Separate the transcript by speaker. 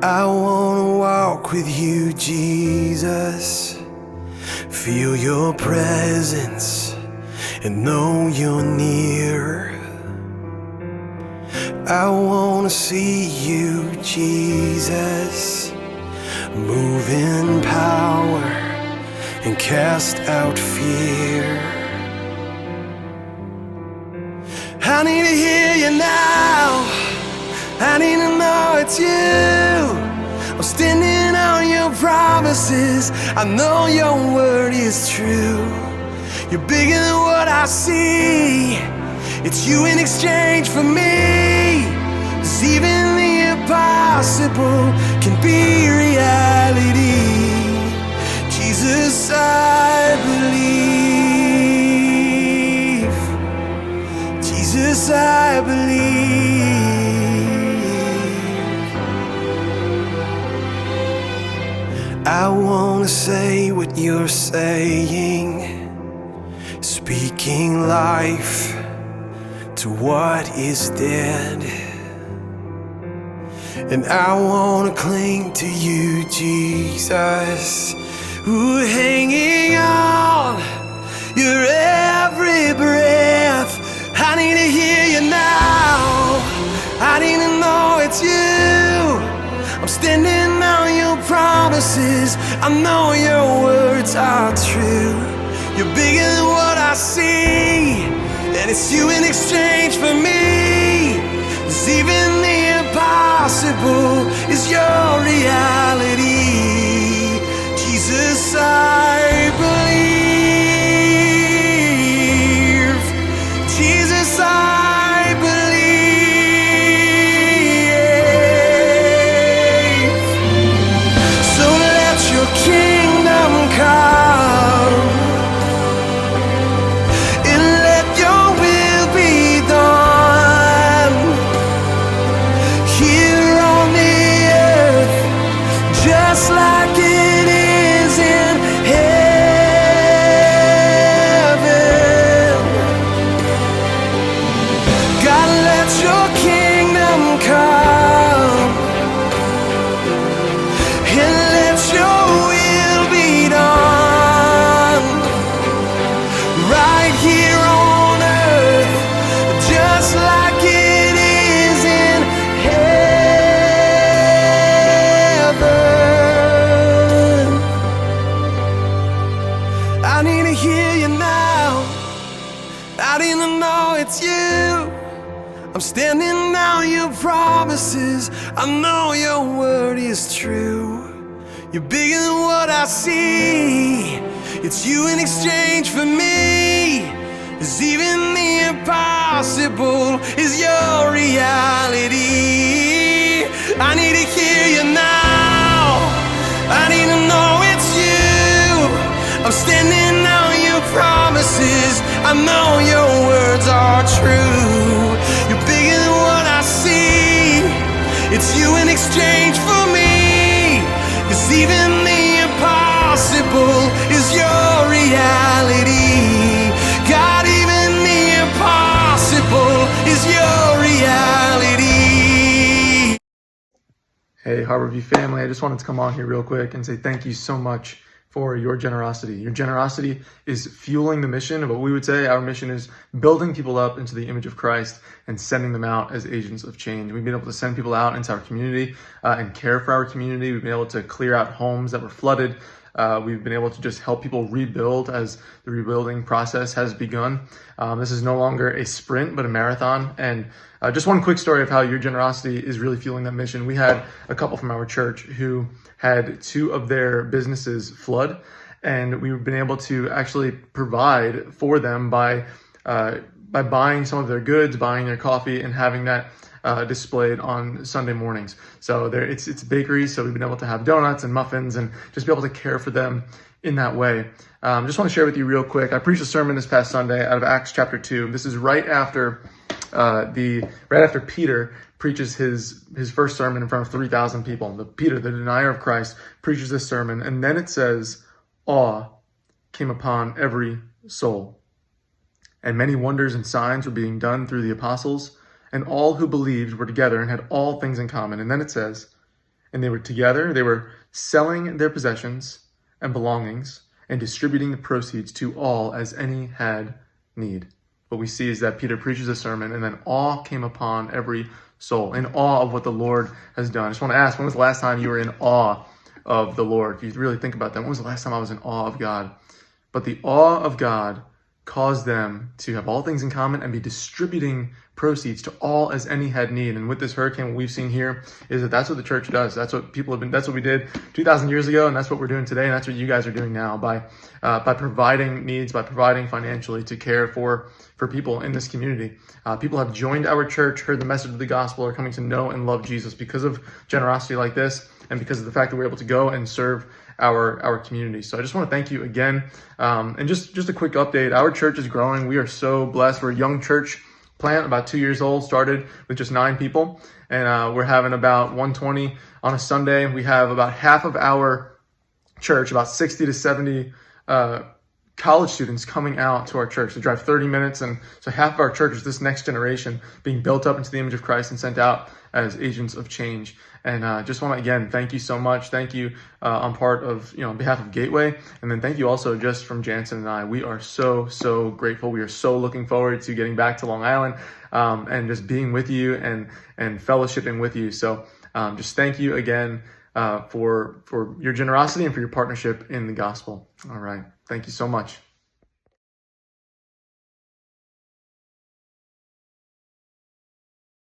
Speaker 1: I wanna walk with you, Jesus. Feel your presence and know you're near. I wanna see you, Jesus. Move in power and cast out fear. I need to hear you now. I need to know it's you. I'm standing on your promises. I know your word is true. You're bigger than what I see. It's you in exchange for me. 'Cause even the impossible can be reality. Jesus, I believe. Jesus, I believe. I wanna say what you're saying, speaking life to what is dead. And I wanna cling to you, Jesus. Ooh, hanging on your every breath. I need to hear you now. I need to know it's you. I'm standing on your promises. I know your words are true. You're bigger than what I see, and it's you in exchange for me. 'Cause even the impossible is your reality. Jesus, I believe. Jesus, I believe. So let your kingdom come, and let your will be done here on the earth, just like it is in heaven. God, let your kingdom come, and let your will be done right here on earth, just like it is in heaven. I need to hear you now. I need to know it's you. I'm standing on your promises. I know your word is true. You're bigger than what I see. It's you in exchange for me. 'Cause even the impossible is your reality. I need to hear you now. I need to know it's you. I'm standing on your promises. I know your words are true. You're bigger than what I see. It's you in exchange for me. 'Cause even the impossible is your reality. God, even the impossible is your reality.
Speaker 2: Hey, Harborview family, I just wanted to come on here real quick and say thank you so much for your generosity. Your generosity is fueling the mission of what we would say our mission is building people up into the image of Christ and sending them out as agents of change. We've been able to send people out into our community and care for our community. We've been able to clear out homes that were flooded. We've been able to just help people rebuild as the rebuilding process has begun. This is no longer a sprint, but a marathon. And just one quick story of how your generosity is really fueling that mission. We had a couple from our church who had 2 of their businesses flood, and we've been able to actually provide for them by buying some of their goods, buying their coffee, and having that displayed on Sunday mornings. So it's bakeries, so we've been able to have donuts and muffins and just be able to care for them in that way. Just want to share with you real quick. I preached a sermon this past Sunday out of Acts chapter 2. This is right after Peter preaches his first sermon in front of 3,000 people. Peter, the denier of Christ, preaches this sermon, and then it says, awe came upon every soul. And many wonders and signs were being done through the apostles, and all who believed were together and had all things in common. And then it says, and they were together. They were selling their possessions and belongings and distributing the proceeds to all as any had need. What we see is that Peter preaches a sermon, and then awe came upon every soul, in awe of what the Lord has done. I just want to ask, when was the last time you were in awe of the Lord? If you really think about that, when was the last time I was in awe of God? But the awe of God caused them to have all things in common and be distributing proceeds to all as any had need. And with this hurricane, what we've seen here is that that's what the church does. That's what people have been, that's what we did 2,000 years ago, and that's what we're doing today, and that's what you guys are doing now by providing needs, by providing financially to care for people in this community. People have joined our church, heard the message of the gospel, are coming to know and love Jesus because of generosity like this, and because of the fact that we're able to go and serve our community. So I just want to thank you again. And just a quick update. Our church is growing. We are so blessed. We're a young church plant, about 2 years old, started with just 9 people. And we're having about 120 on a Sunday. We have about half of our church, about 60 to 70 college students coming out to our church. They drive 30 minutes. And so half of our church is this next generation being built up into the image of Christ and sent out as agents of change. And just want to, again, thank you so much. Thank you on behalf of Gateway. And then thank you also just from Jansen and I. We are so grateful. We are so looking forward to getting back to Long Island and just being with you and fellowshipping with you. So just thank you again for your generosity and for your partnership in the gospel. All right. Thank you so much.